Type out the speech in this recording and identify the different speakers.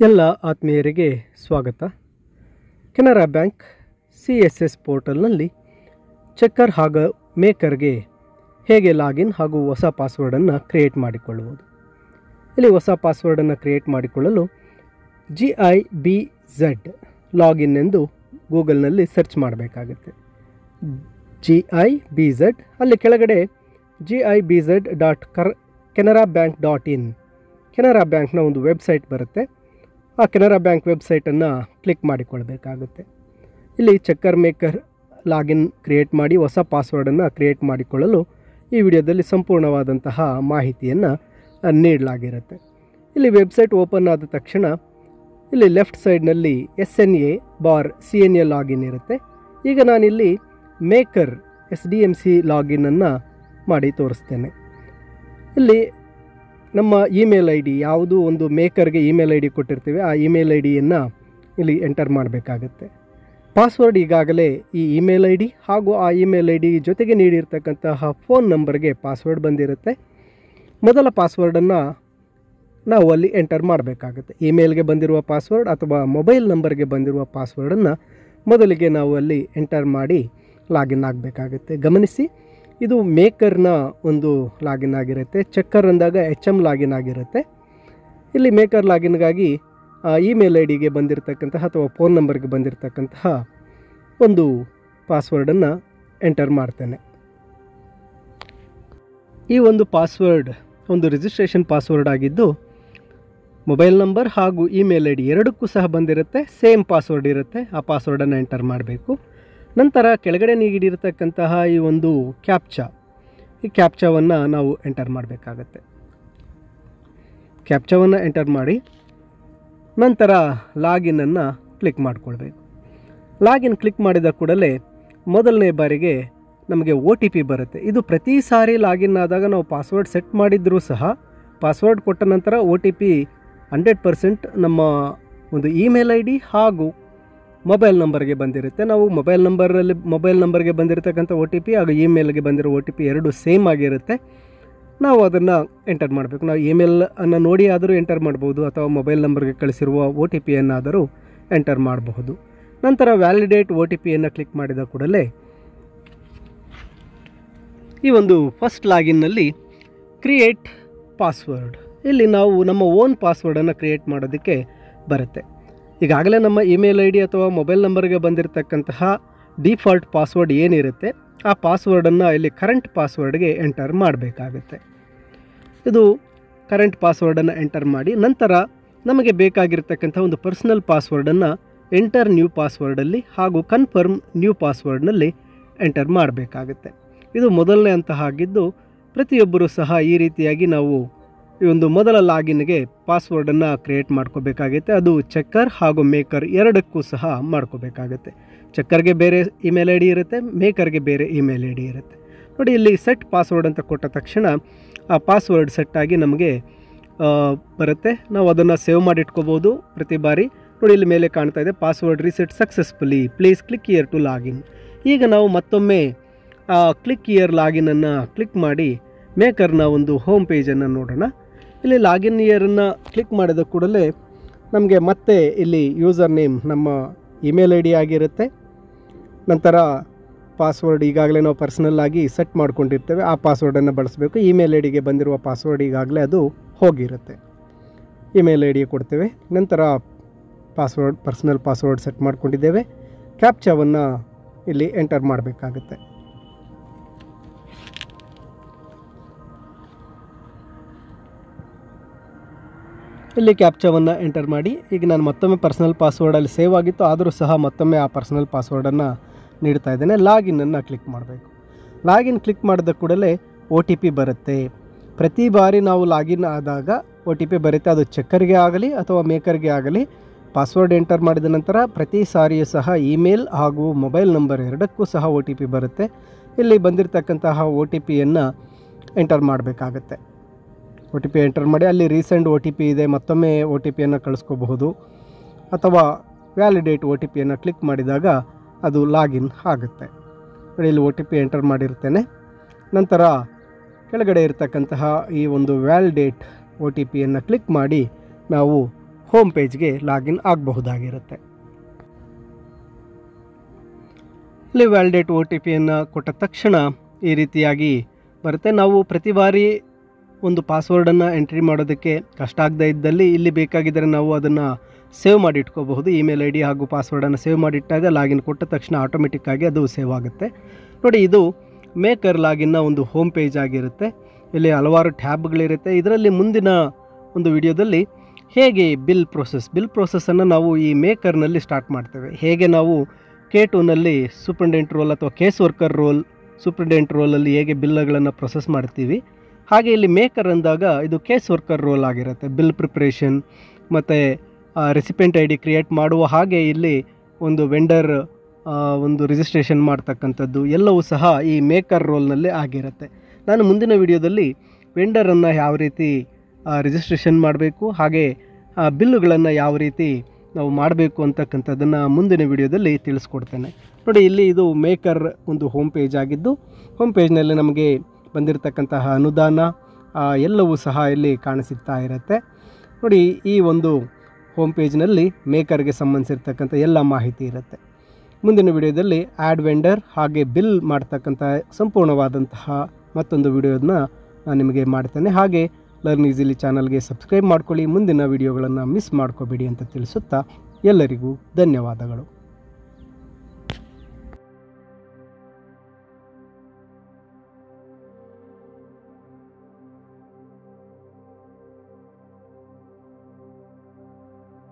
Speaker 1: ಎಲ್ಲ ಆತ್ಮೀಯರಿಗೆ ಸ್ವಾಗತ. Canara bank CSS ಪೋರ್ಟಲ್ನಲ್ಲಿ ಚೆಕ್ಕರ್ ಹಾಗೂ ಮೇಕರ್ಗೆ ಹೇಗೆ ಲಾಗಿನ್ ಹಾಗೂ ಹೊಸ ಪಾಸ್ವರ್ಡನ್ನು ಕ್ರಿಯೇಟ್ ಮಾಡಿಕೊಳ್ಳುವುದು. ಇಲ್ಲಿ ಹೊಸ ಪಾಸ್ವರ್ಡನ್ನು ಕ್ರಿಯೇಟ್ ಮಾಡಿಕೊಳ್ಳಲು GIBZ ಲಾಗಿನ್ ಎಂದು ಗೂಗಲ್ನಲ್ಲಿ ಸರ್ಚ್ ಮಾಡಬೇಕಾಗುತ್ತೆ. GIBZ ಅಲ್ಲಿ ಕೆಳಗಡೆ gibz.canarabank.in ಕೆನರಾ ಬ್ಯಾಂಕ್ನ ಒಂದು ವೆಬ್ಸೈಟ್ ಬರುತ್ತೆ. ಆ ಕೆನರಾ ಬ್ಯಾಂಕ್ ವೆಬ್ಸೈಟನ್ನು ಕ್ಲಿಕ್ ಮಾಡಿಕೊಳ್ಬೇಕಾಗುತ್ತೆ. ಇಲ್ಲಿ ಚೆಕ್ಕರ್ ಮೇಕರ್ ಲಾಗಿನ್ ಕ್ರಿಯೇಟ್ ಮಾಡಿ ಹೊಸ ಪಾಸ್ವರ್ಡನ್ನು ಕ್ರಿಯೇಟ್ ಮಾಡಿಕೊಳ್ಳಲು ಈ ವಿಡಿಯೋದಲ್ಲಿ ಸಂಪೂರ್ಣವಾದಂತಹ ಮಾಹಿತಿಯನ್ನು ನೀಡಲಾಗಿರುತ್ತೆ. ಇಲ್ಲಿ ವೆಬ್ಸೈಟ್ ಓಪನ್ ಆದ ತಕ್ಷಣ ಇಲ್ಲಿ ಲೆಫ್ಟ್ ಸೈಡ್ನಲ್ಲಿ SNA/CNA ಲಾಗಿನ್ ಇರುತ್ತೆ. ಈಗ ನಾನಿಲ್ಲಿ ಮೇಕರ್ SDMC ಲಾಗಿನನ್ನು ಮಾಡಿ ತೋರಿಸ್ತೇನೆ. ಇಲ್ಲಿ ನಮ್ಮ ಇಮೇಲ್ ID ಯಾವುದು ಒಂದು ಮೇಕರ್ಗೆ ಇಮೇಲ್ ID ಕೊಟ್ಟಿರ್ತೀವಿ, ಆ ಇಮೇಲ್ IDಯನ್ನು ಇಲ್ಲಿ ಎಂಟರ್ ಮಾಡಬೇಕಾಗುತ್ತೆ. ಪಾಸ್ವರ್ಡ್ ಈಗಾಗಲೇ ಈ ಇಮೇಲ್ ID ಹಾಗೂ ಆ ಇಮೇಲ್ ID ಜೊತೆಗೆ ನೀಡಿರ್ತಕ್ಕಂತಹ ಫೋನ್ ನಂಬರ್ಗೆ ಪಾಸ್ವರ್ಡ್ ಬಂದಿರುತ್ತೆ. ಮೊದಲ ಪಾಸ್ವರ್ಡನ್ನು ನಾವು ಅಲ್ಲಿ ಎಂಟರ್ ಮಾಡಬೇಕಾಗುತ್ತೆ. ಇಮೇಲ್ಗೆ ಬಂದಿರುವ ಪಾಸ್ವರ್ಡ್ ಅಥವಾ ಮೊಬೈಲ್ ನಂಬರ್ಗೆ ಬಂದಿರುವ ಪಾಸ್ವರ್ಡನ್ನು ಮೊದಲಿಗೆ ನಾವು ಅಲ್ಲಿ ಎಂಟರ್ ಮಾಡಿ ಲಾಗಿನ್ ಆಗಬೇಕಾಗುತ್ತೆ. ಗಮನಿಸಿ, ಇದು ಮೇಕರ್ನ ಒಂದು ಲಾಗಿನ್ ಆಗಿರುತ್ತೆ. ಚೆಕ್ಕರ್ ಅಂದಾಗ HM ಲಾಗಿನ್ ಆಗಿರುತ್ತೆ. ಇಲ್ಲಿ ಮೇಕರ್ ಲಾಗಿನ್ಗಾಗಿ ಇಮೇಲ್ IDಗೆ ಬಂದಿರತಕ್ಕಂತಹ ಅಥವಾ ಫೋನ್ ನಂಬರ್ಗೆ ಬಂದಿರತಕ್ಕಂತಹ ಒಂದು ಪಾಸ್ವರ್ಡನ್ನು ಎಂಟರ್ ಮಾಡ್ತೇನೆ. ಈ ಒಂದು ಪಾಸ್ವರ್ಡ್ ಒಂದು ರಿಜಿಸ್ಟ್ರೇಷನ್ ಪಾಸ್ವರ್ಡ್ ಆಗಿದ್ದು ಮೊಬೈಲ್ ನಂಬರ್ ಹಾಗೂ ಇಮೇಲ್ ID ಎರಡಕ್ಕೂ ಸಹ ಬಂದಿರುತ್ತೆ. ಸೇಮ್ ಪಾಸ್ವರ್ಡ್ ಇರುತ್ತೆ. ಆ ಪಾಸ್ವರ್ಡನ್ನು ಎಂಟರ್ ಮಾಡಬೇಕು. ನಂತರ ಕೆಳಗಡೆ ನೀಡಿರತಕ್ಕಂತಹ ಈ ಒಂದು ಈ ಕ್ಯಾಪ್ಚಾವನ್ನು ನಾವು ಎಂಟರ್ ಮಾಡಬೇಕಾಗತ್ತೆ. ಕ್ಯಾಪ್ಚಾವನ್ನು ಎಂಟರ್ ಮಾಡಿ ನಂತರ ಲಾಗಿನನ್ನು ಕ್ಲಿಕ್ ಮಾಡಿಕೊಳ್ಬೇಕು. ಲಾಗಿನ್ ಕ್ಲಿಕ್ ಮಾಡಿದ ಕೂಡಲೇ ಮೊದಲನೇ ಬಾರಿಗೆ ನಮಗೆ OTP ಬರುತ್ತೆ. ಇದು ಪ್ರತಿ ಸಾರಿ ಲಾಗಿನ್ ಆದಾಗ ನಾವು ಪಾಸ್ವರ್ಡ್ ಸೆಟ್ ಮಾಡಿದ್ರೂ ಸಹ ಪಾಸ್ವರ್ಡ್ ಕೊಟ್ಟ ನಂತರ OTP 100% ನಮ್ಮ ಒಂದು ಇಮೇಲ್ ID ಹಾಗೂ ಮೊಬೈಲ್ ನಂಬರ್ಗೆ ಬಂದಿರುತ್ತೆ. ನಾವು ಮೊಬೈಲ್ ನಂಬರ್ಗೆ ಬಂದಿರತಕ್ಕಂಥ OTP ಹಾಗೂ ಇಮೇಲ್ಗೆ ಬಂದಿರೋ OTP ಎರಡು ಸೇಮ್ ಆಗಿರುತ್ತೆ. ನಾವು ಅದನ್ನು ಎಂಟರ್ ಮಾಡಬೇಕು. ನಾವು ಇಮೇಲನ್ನು ನೋಡಿ ಆದರೂ ಎಂಟರ್ ಮಾಡ್ಬೋದು ಅಥವಾ ಮೊಬೈಲ್ ನಂಬರ್ಗೆ ಕಳಿಸಿರುವ OTPಯನ್ನಾದರೂ ಎಂಟರ್ ಮಾಡಬಹುದು. ನಂತರ ವ್ಯಾಲಿಡೇಟ್ OTPಯನ್ನು ಕ್ಲಿಕ್ ಮಾಡಿದ ಕೂಡಲೇ ಈ ಒಂದು ಫಸ್ಟ್ ಲಾಗಿನ್ನಲ್ಲಿ ಕ್ರಿಯೇಟ್ ಪಾಸ್ವರ್ಡ್, ಇಲ್ಲಿ ನಾವು ನಮ್ಮ ಓನ್ ಪಾಸ್ವರ್ಡನ್ನು ಕ್ರಿಯೇಟ್ ಮಾಡೋದಕ್ಕೆ ಬರುತ್ತೆ. ಈಗಾಗಲೇ ನಮ್ಮ ಇಮೇಲ್ ID ಅಥವಾ ಮೊಬೈಲ್ ನಂಬರ್ಗೆ ಬಂದಿರತಕ್ಕಂತಹ ಡಿಫಾಲ್ಟ್ ಪಾಸ್ವರ್ಡ್ ಏನಿರುತ್ತೆ ಆ ಪಾಸ್ವರ್ಡನ್ನು ಇಲ್ಲಿ ಕರೆಂಟ್ ಪಾಸ್ವರ್ಡ್ಗೆ ಎಂಟರ್ ಮಾಡಬೇಕಾಗುತ್ತೆ. ಇದು ಕರೆಂಟ್ ಪಾಸ್ವರ್ಡನ್ನು ಎಂಟರ್ ಮಾಡಿ ನಂತರ ನಮಗೆ ಬೇಕಾಗಿರ್ತಕ್ಕಂಥ ಒಂದು ಪರ್ಸನಲ್ ಪಾಸ್ವರ್ಡನ್ನು ಎಂಟರ್ ನ್ಯೂ ಪಾಸ್ವರ್ಡಲ್ಲಿ ಹಾಗೂ ಕನ್ಫರ್ಮ್ ನ್ಯೂ ಪಾಸ್ವರ್ಡ್ನಲ್ಲಿ ಎಂಟರ್ ಮಾಡಬೇಕಾಗುತ್ತೆ. ಇದು ಮೊದಲನೇ ಹಂತ ಆಗಿದ್ದು ಪ್ರತಿಯೊಬ್ಬರೂ ಸಹ ಈ ರೀತಿಯಾಗಿ ನಾವು ಈ ಒಂದು ಮೊದಲ ಲಾಗಿನ್ಗೆ ಪಾಸ್ವರ್ಡನ್ನು ಕ್ರಿಯೇಟ್ ಮಾಡ್ಕೋಬೇಕಾಗುತ್ತೆ. ಅದು ಚೆಕ್ಕರ್ ಹಾಗೂ ಮೇಕರ್ ಎರಡಕ್ಕೂ ಸಹ ಮಾಡ್ಕೋಬೇಕಾಗುತ್ತೆ. ಚೆಕ್ಕರ್ಗೆ ಬೇರೆ ಇಮೇಲ್ ID ಇರುತ್ತೆ, ಮೇಕರ್ಗೆ ಬೇರೆ ಇಮೇಲ್ ID ಇರುತ್ತೆ. ನೋಡಿ, ಇಲ್ಲಿ ಸೆಟ್ ಪಾಸ್ವರ್ಡ್ ಅಂತ ಕೊಟ್ಟ ತಕ್ಷಣ ಆ ಪಾಸ್ವರ್ಡ್ ಸೆಟ್ಟಾಗಿ ನಮಗೆ ಬರುತ್ತೆ. ನಾವು ಅದನ್ನು ಸೇವ್ ಮಾಡಿಟ್ಕೋಬೋದು ಪ್ರತಿ ಬಾರಿ. ನೋಡಿ, ಇಲ್ಲಿ ಮೇಲೆ ಕಾಣ್ತಾ ಇದೆ password reset successfully, please click here to login. ಈಗ ನಾವು ಮತ್ತೊಮ್ಮೆ ಕ್ಲಿಕ್ ಹಿಯರ್ ಲಾಗಿನನ್ನು ಕ್ಲಿಕ್ ಮಾಡಿ ಮೇಕರ್ನ ಒಂದು ಹೋಮ್ ಪೇಜನ್ನು ನೋಡೋಣ. ಇಲ್ಲಿ ಲಾಗಿನ್ ಇಯರನ್ನು ಕ್ಲಿಕ್ ಮಾಡಿದ ಕೂಡಲೇ ನಮಗೆ ಮತ್ತೆ ಇಲ್ಲಿ ಯೂಸರ್ ನೇಮ್ ನಮ್ಮ ಇಮೇಲ್ ID ಆಗಿರುತ್ತೆ. ನಂತರ ಪಾಸ್ವರ್ಡ್ ಈಗಾಗಲೇ ನಾವು ಪರ್ಸನಲ್ ಆಗಿ ಸೆಟ್ ಮಾಡ್ಕೊಂಡಿರ್ತೇವೆ, ಆ ಪಾಸ್ವರ್ಡನ್ನು ಬಳಸಬೇಕು. ಇಮೇಲ್ IDಗೆ ಬಂದಿರುವ ಪಾಸ್ವರ್ಡ್ ಈಗಾಗಲೇ ಅದು ಹೋಗಿರುತ್ತೆ. ಇಮೇಲ್ ID ಕೊಡ್ತೇವೆ. ನಂತರ ಪರ್ಸನಲ್ ಪಾಸ್ವರ್ಡ್ ಸೆಟ್ ಮಾಡ್ಕೊಂಡಿದ್ದೇವೆ. ಕ್ಯಾಪ್ಚಾವನ್ನು ಇಲ್ಲಿ ಎಂಟರ್ ಮಾಡಬೇಕಾಗುತ್ತೆ. ಇಲ್ಲಿ ಕ್ಯಾಪ್ಚಾವನ್ನು ಎಂಟರ್ ಮಾಡಿ ಈಗ ನಾನು ಮತ್ತೊಮ್ಮೆ ಪರ್ಸನಲ್ ಪಾಸ್ವರ್ಡಲ್ಲಿ ಸೇವ್ ಆಗಿತ್ತು, ಆದರೂ ಸಹ ಮತ್ತೊಮ್ಮೆ ಆ ಪರ್ಸನಲ್ ಪಾಸ್ವರ್ಡನ್ನು ನೀಡ್ತಾ ಇದ್ದೇನೆ. ಲಾಗಿನನ್ನು ಕ್ಲಿಕ್ ಮಾಡಬೇಕು. ಲಾಗಿನ್ ಕ್ಲಿಕ್ ಮಾಡಿದ ಕೂಡಲೇ OTP ಬರುತ್ತೆ. ಪ್ರತಿ ಬಾರಿ ನಾವು ಲಾಗಿನ್ ಆದಾಗ OTP ಬರುತ್ತೆ. ಅದು ಚೆಕ್ಕರ್ಗೆ ಆಗಲಿ ಅಥವಾ ಮೇಕರ್ಗೆ ಆಗಲಿ ಪಾಸ್ವರ್ಡ್ ಎಂಟರ್ ಮಾಡಿದ ನಂತರ ಪ್ರತಿ ಸಾರಿಯೂ ಸಹ ಇಮೇಲ್ ಹಾಗೂ ಮೊಬೈಲ್ ನಂಬರ್ ಎರಡಕ್ಕೂ ಸಹ OTP ಬರುತ್ತೆ. ಇಲ್ಲಿ ಬಂದಿರತಕ್ಕಂತಹ OTPಯನ್ನು ಎಂಟರ್ ಮಾಡಬೇಕಾಗತ್ತೆ. OTP ಎಂಟರ್ ಮಾಡಿ ಅಲ್ಲಿ ರೀಸೆಂಟ್ OTP ಇದೆ, ಮತ್ತೊಮ್ಮೆ OTPಯನ್ನು ಕಳಿಸ್ಕೋಬಹುದು ಅಥವಾ ವ್ಯಾಲಿಡೇಟ್ OTPಯನ್ನು ಕ್ಲಿಕ್ ಮಾಡಿದಾಗ ಅದು ಲಾಗಿನ್ ಆಗುತ್ತೆ. ಇಲ್ಲಿ OTP ಎಂಟರ್ ಮಾಡಿರ್ತೇನೆ. ನಂತರ ಕೆಳಗಡೆ ಇರತಕ್ಕಂತಹ ಈ ಒಂದು ವ್ಯಾಲಿಡೇಟ್ OTPಯನ್ನು ಕ್ಲಿಕ್ ಮಾಡಿ ನಾವು ಹೋಮ್ ಪೇಜ್ಗೆ ಲಾಗಿನ್ ಆಗಬಹುದಾಗಿರುತ್ತೆ. ಇಲ್ಲಿ ವ್ಯಾಲಿಡೇಟ್ OTPಯನ್ನು ಕೊಟ್ಟ ತಕ್ಷಣ ಈ ರೀತಿಯಾಗಿ ಬರುತ್ತೆ. ನಾವು ಪ್ರತಿ ಬಾರಿ ಒಂದು ಪಾಸ್ವರ್ಡನ್ನು ಎಂಟ್ರಿ ಮಾಡೋದಕ್ಕೆ ಕಷ್ಟ ಆಗದೇ ಇದ್ದಲ್ಲಿ ಇಲ್ಲಿ ಬೇಕಾಗಿದ್ದರೆ ನಾವು ಅದನ್ನು ಸೇವ್ ಮಾಡಿ ಇಟ್ಕೋಬಹುದು. ಇಮೇಲ್ ID ಹಾಗೂ ಪಾಸ್ವರ್ಡನ್ನು ಸೇವ್ ಮಾಡಿಟ್ಟಾಗ ಲಾಗಿನ್ ಕೊಟ್ಟ ತಕ್ಷಣ ಆಟೋಮೆಟಿಕ್ಕಾಗಿ ಅದು ಸೇವ್ ಆಗುತ್ತೆ. ನೋಡಿ, ಇದು ಮೇಕರ್ ಲಾಗಿನ್ನ ಒಂದು ಹೋಮ್ ಪೇಜ್ ಆಗಿರುತ್ತೆ. ಇಲ್ಲಿ ಹಲವಾರು ಟ್ಯಾಬ್ಗಳಿರುತ್ತೆ. ಇದರಲ್ಲಿ ಮುಂದಿನ ಒಂದು ವಿಡಿಯೋದಲ್ಲಿ ಹೇಗೆ ಬಿಲ್ ಪ್ರೋಸೆಸ್ಸನ್ನು ನಾವು ಈ ಮೇಕರ್ನಲ್ಲಿ ಸ್ಟಾರ್ಟ್ ಮಾಡ್ತೇವೆ, ಹೇಗೆ ನಾವು K2ನಲ್ಲಿ ಸೂಪರಿಂಟೆಂಡೆಂಟ್ ರೋಲ್ ಅಥವಾ ಕೇಸ್ ವರ್ಕರ್ ರೋಲ್, ಸೂಪರಿಂಟೆಂಡೆಂಟ್ ರೋಲಲ್ಲಿ ಹೇಗೆ ಬಿಲ್ಗಳನ್ನು ಪ್ರೊಸೆಸ್ ಮಾಡ್ತೀವಿ, ಹಾಗೆ ಇಲ್ಲಿ ಮೇಕರ್ ಅಂದಾಗ ಇದು ಕೇಸ್ ವರ್ಕರ್ ರೋಲ್ ಆಗಿರುತ್ತೆ. ಬಿಲ್ ಪ್ರಿಪ್ರೇಷನ್ ಮತ್ತು ರೆಸಿಪೆಂಟ್ ID ಕ್ರಿಯೇಟ್ ಮಾಡುವ ಹಾಗೆ ಇಲ್ಲಿ ಒಂದು ವೆಂಡರ್ ಒಂದು ರಿಜಿಸ್ಟ್ರೇಷನ್ ಮಾಡ್ತಕ್ಕಂಥದ್ದು ಎಲ್ಲವೂ ಸಹ ಈ ಮೇಕರ್ ರೋಲ್ನಲ್ಲಿ ಆಗಿರುತ್ತೆ. ನಾನು ಮುಂದಿನ ವಿಡಿಯೋದಲ್ಲಿ ವೆಂಡರನ್ನು ಯಾವ ರೀತಿ ರಿಜಿಸ್ಟ್ರೇಷನ್ ಮಾಡಬೇಕು, ಹಾಗೆ ಬಿಲ್ಲುಗಳನ್ನು ಯಾವ ರೀತಿ ನಾವು ಮಾಡಬೇಕು ಅಂತಕ್ಕಂಥದ್ದನ್ನು ಮುಂದಿನ ವಿಡಿಯೋದಲ್ಲಿ ತಿಳಿಸ್ಕೊಡ್ತೇನೆ. ನೋಡಿ, ಇಲ್ಲಿ ಇದು ಮೇಕರ್ ಒಂದು ಹೋಮ್ ಪೇಜ್ ಆಗಿದ್ದು, ಹೋಮ್ ಪೇಜ್ನಲ್ಲಿ ನಮಗೆ ಬಂದಿರತಕ್ಕಂತಹ ಅನುದಾನ ಎಲ್ಲವೂ ಸಹ ಇಲ್ಲಿ ಕಾಣಿಸುತ್ತಾ ಇರುತ್ತೆ. ನೋಡಿ, ಈ ಒಂದು ಹೋಮ್ ಪೇಜ್ನಲ್ಲಿ ಮೇಕರ್ಗೆ ಸಂಬಂಧಿಸಿರ್ತಕ್ಕಂಥ ಎಲ್ಲ ಮಾಹಿತಿ ಇರುತ್ತೆ. ಮುಂದಿನ ವಿಡಿಯೋದಲ್ಲಿ ಆ್ಯಡ್ ವೆಂಡರ್ ಹಾಗೆ ಬಿಲ್ ಮಾಡ್ತಕ್ಕಂಥ ಸಂಪೂರ್ಣವಾದಂತಹ ಮತ್ತೊಂದು ವಿಡಿಯೋನ ನಾನು ನಿಮಗೆ ಮಾಡ್ತೇನೆ. ಹಾಗೆ ಲರ್ನ್ ಈಸಿಲಿ ಚಾನಲ್ಗೆ ಸಬ್ಸ್ಕ್ರೈಬ್ ಮಾಡ್ಕೊಳ್ಳಿ. ಮುಂದಿನ ವಿಡಿಯೋಗಳನ್ನು ಮಿಸ್ ಮಾಡ್ಕೋಬೇಡಿ ಅಂತ ತಿಳಿಸುತ್ತಾ ಎಲ್ಲರಿಗೂ ಧನ್ಯವಾದಗಳು.